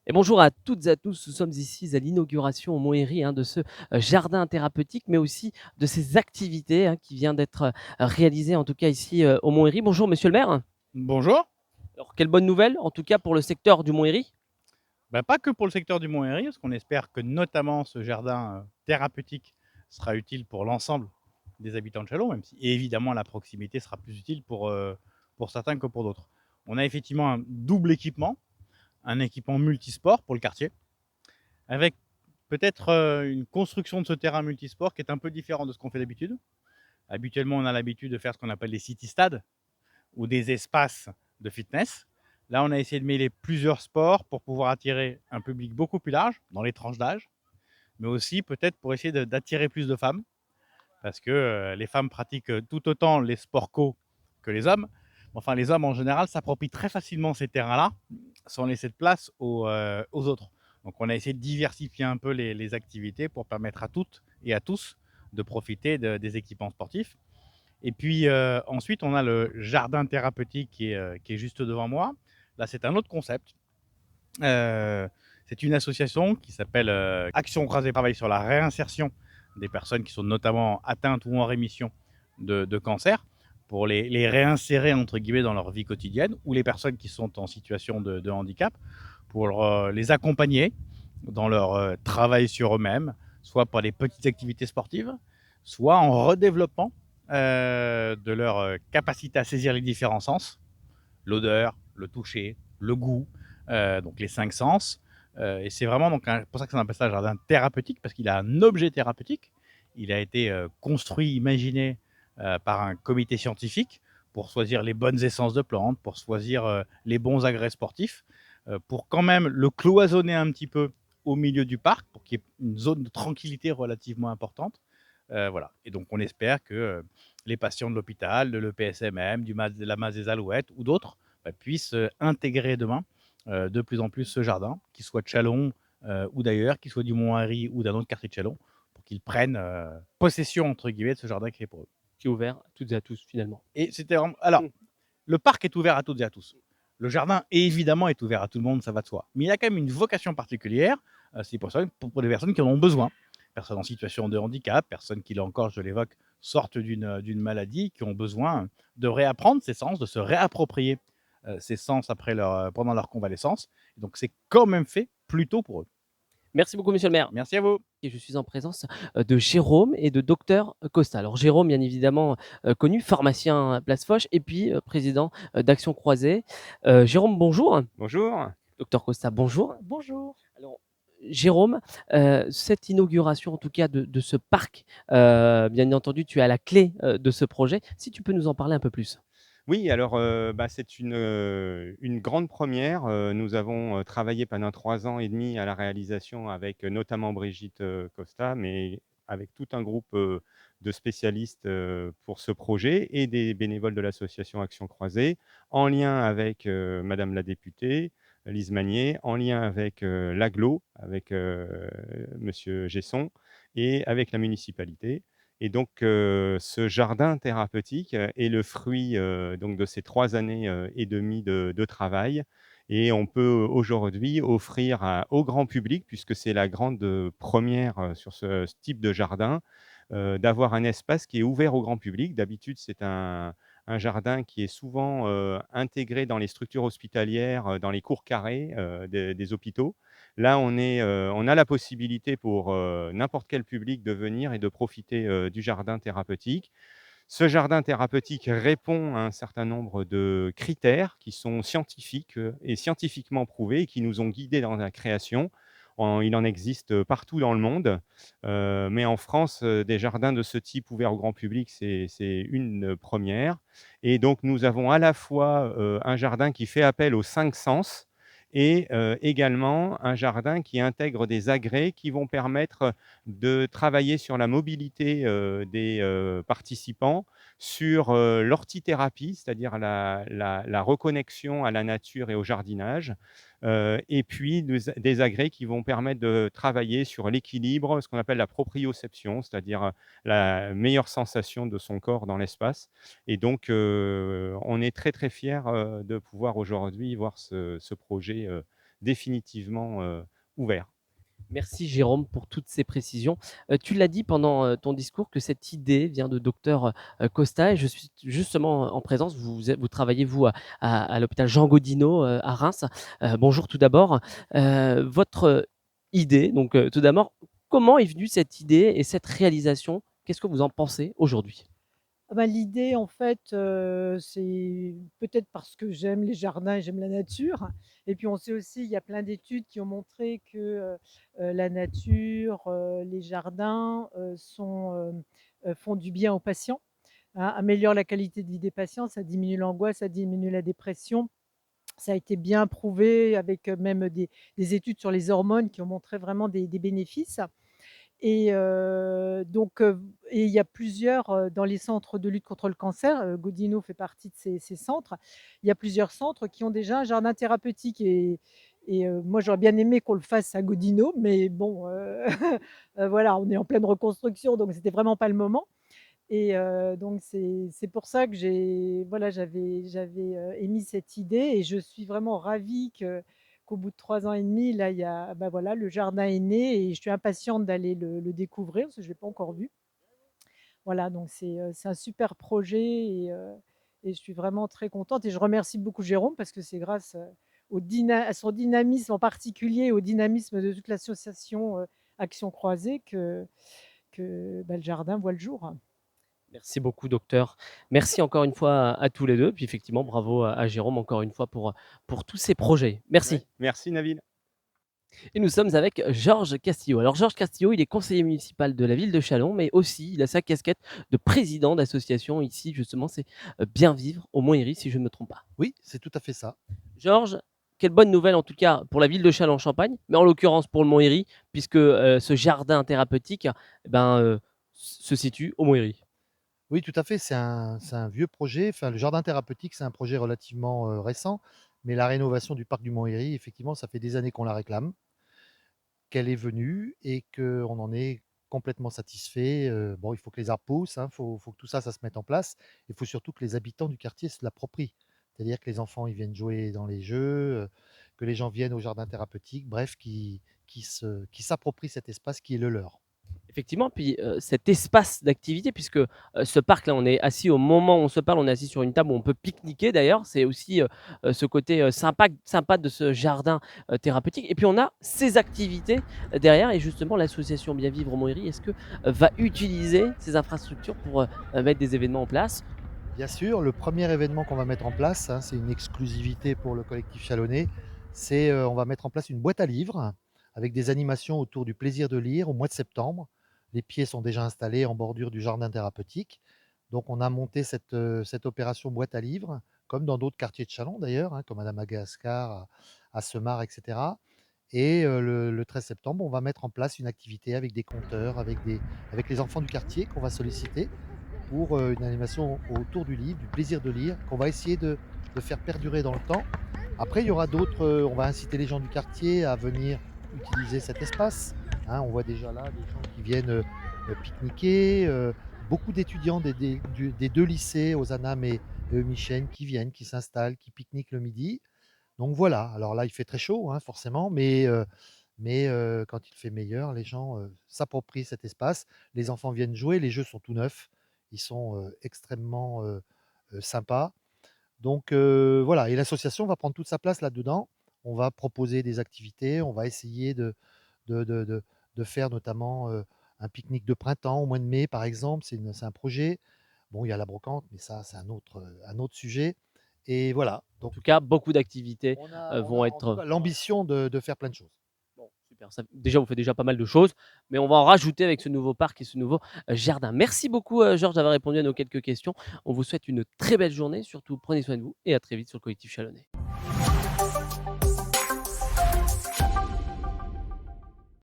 Et bonjour à toutes et à tous. Nous sommes ici à l'inauguration au Montshéry de ce jardin thérapeutique, mais aussi de ces activités qui vient d'être réalisées, en tout cas ici au Montshéry. Bonjour, monsieur le maire. Bonjour. Alors, quelle bonne nouvelle, en tout cas pour le secteur du Montshéry. Bah, pas que pour le secteur du Mont-Héry, parce qu'on espère que notamment ce jardin thérapeutique sera utile pour l'ensemble des habitants de Châlons, même si évidemment la proximité sera plus utile pour certains que pour d'autres. On a effectivement un double équipement, un équipement multisport pour le quartier, avec peut-être une construction de ce terrain multisport qui est un peu différent de ce qu'on fait d'habitude. Habituellement, on a l'habitude de faire ce qu'on appelle des city-stades ou des espaces de fitness. Là, on a essayé de mêler plusieurs sports pour pouvoir attirer un public beaucoup plus large dans les tranches d'âge, mais aussi peut-être pour essayer d'attirer plus de femmes, parce que les femmes pratiquent tout autant les sports co que les hommes. Enfin, les hommes en général s'approprient très facilement ces terrains-là sans laisser de place aux autres. Donc, on a essayé de diversifier un peu les activités pour permettre à toutes et à tous de profiter des équipements sportifs. Et puis ensuite, on a le jardin thérapeutique qui est juste devant moi. Là, c'est un autre concept. C'est une association qui s'appelle Action Croisée, travaille sur la réinsertion des personnes qui sont notamment atteintes ou en rémission de cancer, pour les réinsérer entre guillemets dans leur vie quotidienne, ou les personnes qui sont en situation de handicap, pour les accompagner dans leur travail sur eux-mêmes, soit par des petites activités sportives, soit en redéveloppement de leur capacité à saisir les différents sens, l'odeur, le toucher, le goût, donc les 5 sens. Et c'est vraiment donc pour ça que ça appelle ça un jardin thérapeutique, parce qu'il a un objet thérapeutique. Il a été construit, imaginé par un comité scientifique pour choisir les bonnes essences de plantes, pour choisir les bons agrès sportifs, pour quand même le cloisonner un petit peu au milieu du parc, pour qu'il y ait une zone de tranquillité relativement importante. Voilà. Et donc, on espère que les patients de l'hôpital, de l'EPSMM, de la masse des Alouettes ou d'autres puissent intégrer demain de plus en plus ce jardin, qu'il soit de Châlons ou d'ailleurs, qu'il soit du Mont-Henri ou d'un autre quartier de Châlons, pour qu'ils prennent possession, entre guillemets, de ce jardin qui est pour eux. Qui est ouvert à toutes et à tous finalement. Et c'était vraiment... Alors, Mm. le parc est ouvert à toutes et à tous. Le jardin, évidemment, est ouvert à tout le monde, ça va de soi. Mais il a quand même une vocation particulière. C'est pour ça, pour des personnes qui en ont besoin. Personnes en situation de handicap, personnes qui, là encore, je l'évoque, sortent d'une maladie, qui ont besoin de réapprendre ces sens, de se réapproprier ces sens pendant leur convalescence. Et donc, c'est quand même fait plutôt pour eux. Merci beaucoup, monsieur le maire. Merci à vous. Et je suis en présence de Jérôme et de docteur Costa. Alors Jérôme, bien évidemment, connu, pharmacien à Place Foch, et puis président d'Action Croisée. Jérôme, bonjour. Bonjour. Docteur Costa, bonjour. Bonjour. Alors, Jérôme, cette inauguration, en tout cas, de ce parc, bien entendu, tu es à la clé de ce projet. Si tu peux nous en parler un peu plus. Oui, alors, c'est une grande première. Nous avons travaillé pendant 3 ans et demi à la réalisation avec notamment Brigitte Costa, mais avec tout un groupe de spécialistes pour ce projet et des bénévoles de l'association Action Croisée, en lien avec madame la députée Lise Magnier, en lien avec l'agglo, avec monsieur Gesson et avec la municipalité. Et donc, ce jardin thérapeutique est le fruit, donc de ces 3 années et demie de travail, et on peut aujourd'hui offrir au grand public, puisque c'est la grande première sur ce type de jardin, d'avoir un espace qui est ouvert au grand public. D'habitude, c'est un jardin qui est souvent intégré dans les structures hospitalières, dans les cours carrés des hôpitaux. Là, on a la possibilité pour n'importe quel public de venir et de profiter du jardin thérapeutique. Ce jardin thérapeutique répond à un certain nombre de critères qui sont scientifiques et scientifiquement prouvés, et qui nous ont guidés dans la création. Il en existe partout dans le monde, mais en France, des jardins de ce type ouverts au grand public, c'est une première. Et donc nous avons à la fois un jardin qui fait appel aux 5 sens, et également un jardin qui intègre des agrès qui vont permettre de travailler sur la mobilité des participants, sur l'ortithérapie, c'est-à-dire la reconnexion à la nature et au jardinage, et puis des agrès qui vont permettre de travailler sur l'équilibre, ce qu'on appelle la proprioception, c'est-à-dire la meilleure sensation de son corps dans l'espace. Et donc on est très, très fiers de pouvoir aujourd'hui voir ce projet définitivement ouvert. Merci Jérôme pour toutes ces précisions. Tu l'as dit pendant, ton discours que cette idée vient de docteur, Costa et je suis justement en présence. Vous travaillez vous à l'hôpital Jean Godinot, à Reims. Bonjour tout d'abord. Votre idée donc, tout d'abord, comment est venue cette idée et cette réalisation? Qu'est-ce que vous en pensez aujourd'hui? Ah bah, l'idée en fait, c'est peut-être parce que j'aime les jardins et j'aime la nature et puis on sait aussi, il y a plein d'études qui ont montré que, la nature, les jardins, font du bien aux patients, hein, améliorent la qualité de vie des patients, ça diminue l'angoisse, ça diminue la dépression. Ça a été bien prouvé avec, même des études sur les hormones qui ont montré vraiment des bénéfices. Et et il y a plusieurs, dans les centres de lutte contre le cancer, Godino fait partie de ces centres. Il y a plusieurs centres qui ont déjà un jardin thérapeutique et moi j'aurais bien aimé qu'on le fasse à Godino, mais bon, voilà, on est en pleine reconstruction, donc c'était vraiment pas le moment et donc c'est pour ça que j'avais émis cette idée et je suis vraiment ravie qu'au bout de 3 ans et demi, là, il y a bah, voilà, le jardin est né et je suis impatiente d'aller le découvrir parce que je ne l'ai pas encore vu. Voilà, donc c'est un super projet et je suis vraiment très contente et je remercie beaucoup Jérôme parce que c'est grâce, à son dynamisme en particulier, au dynamisme de toute l'association, Action Croisée que, bah, le jardin voit le jour. Merci beaucoup docteur. Merci encore une fois à tous les 2. Puis effectivement bravo à Jérôme encore une fois pour tous ces projets. Ouais. Merci. Merci Nabil. Et nous sommes avec Georges Castillo. Alors Georges Castillo, il est conseiller municipal de la ville de Châlons, mais aussi il a sa casquette de président d'association ici justement, c'est Bien Vivre au Montlhéry si je ne me trompe pas. Oui, c'est tout à fait ça. Georges, quelle bonne nouvelle en tout cas pour la ville de Châlons-en-Champagne, mais en l'occurrence pour le Montlhéry, puisque ce jardin thérapeutique se situe au Montlhéry. Oui, tout à fait, c'est un vieux projet. Enfin, le jardin thérapeutique, c'est un projet relativement, récent, mais la rénovation du parc du Mont-Héry, effectivement, ça fait des années qu'on la réclame, qu'elle est venue et qu'on en est complètement satisfait. Bon, il faut que les arbres poussent, hein, faut que tout ça, ça se mette en place. Il faut surtout que les habitants du quartier se l'approprient. C'est-à-dire que les enfants, ils viennent jouer dans les jeux, que les gens viennent au jardin thérapeutique, bref, qui s'approprient cet espace qui est le leur. Effectivement, puis, cet espace d'activité puisque, ce parc-là, on est assis au moment où on se parle, on est assis sur une table où on peut pique-niquer d'ailleurs. C'est aussi, ce côté, sympa de ce jardin, thérapeutique et puis on a ces activités, derrière et justement l'association Bien Vivre au Montlhéry, est-ce que, va utiliser ces infrastructures pour, mettre des événements en place? Bien sûr, le premier événement qu'on va mettre en place, hein, c'est une exclusivité pour le collectif chalonnais, c'est, on va mettre en place une boîte à livres avec des animations autour du plaisir de lire au mois de septembre. Les pieds sont déjà installés en bordure du jardin thérapeutique. Donc on a monté cette opération boîte à livres, comme dans d'autres quartiers de Châlons d'ailleurs, hein, comme à la Madagascar, à Semar, et cetera. Et le 13 septembre, on va mettre en place une activité avec des conteurs, avec les enfants du quartier qu'on va solliciter pour une animation autour du livre, du plaisir de lire, qu'on va essayer de faire perdurer dans le temps. Après, il y aura d'autres, on va inciter les gens du quartier à venir utiliser cet espace, hein. On voit déjà là des gens qui viennent pique-niquer, beaucoup d'étudiants des deux lycées, Ozanam et Eumichen, qui viennent, qui s'installent, qui pique-niquent le midi. Donc voilà, alors là, il fait très chaud, hein, forcément, mais quand il fait meilleur, les gens s'approprient cet espace. Les enfants viennent jouer, les jeux sont tout neufs, ils sont extrêmement sympas. Donc voilà, et l'association va prendre toute sa place là-dedans. On va proposer des activités, on va essayer de, de, de- de faire notamment un pique-nique de printemps au mois de mai, par exemple. C'est un projet. Bon, il y a la brocante, mais ça, c'est un autre sujet. Et voilà, En donc tout cas, beaucoup d'activités, on a vont en tout être cas l'ambition de faire plein de choses. bon, super, ça déjà, vous faites déjà pas mal de choses, mais on va en rajouter avec ce nouveau parc et ce nouveau, jardin. Merci beaucoup, Georges, d'avoir répondu à nos quelques questions. On vous souhaite une très belle journée, surtout prenez soin de vous et à très vite sur le collectif Chalonnais.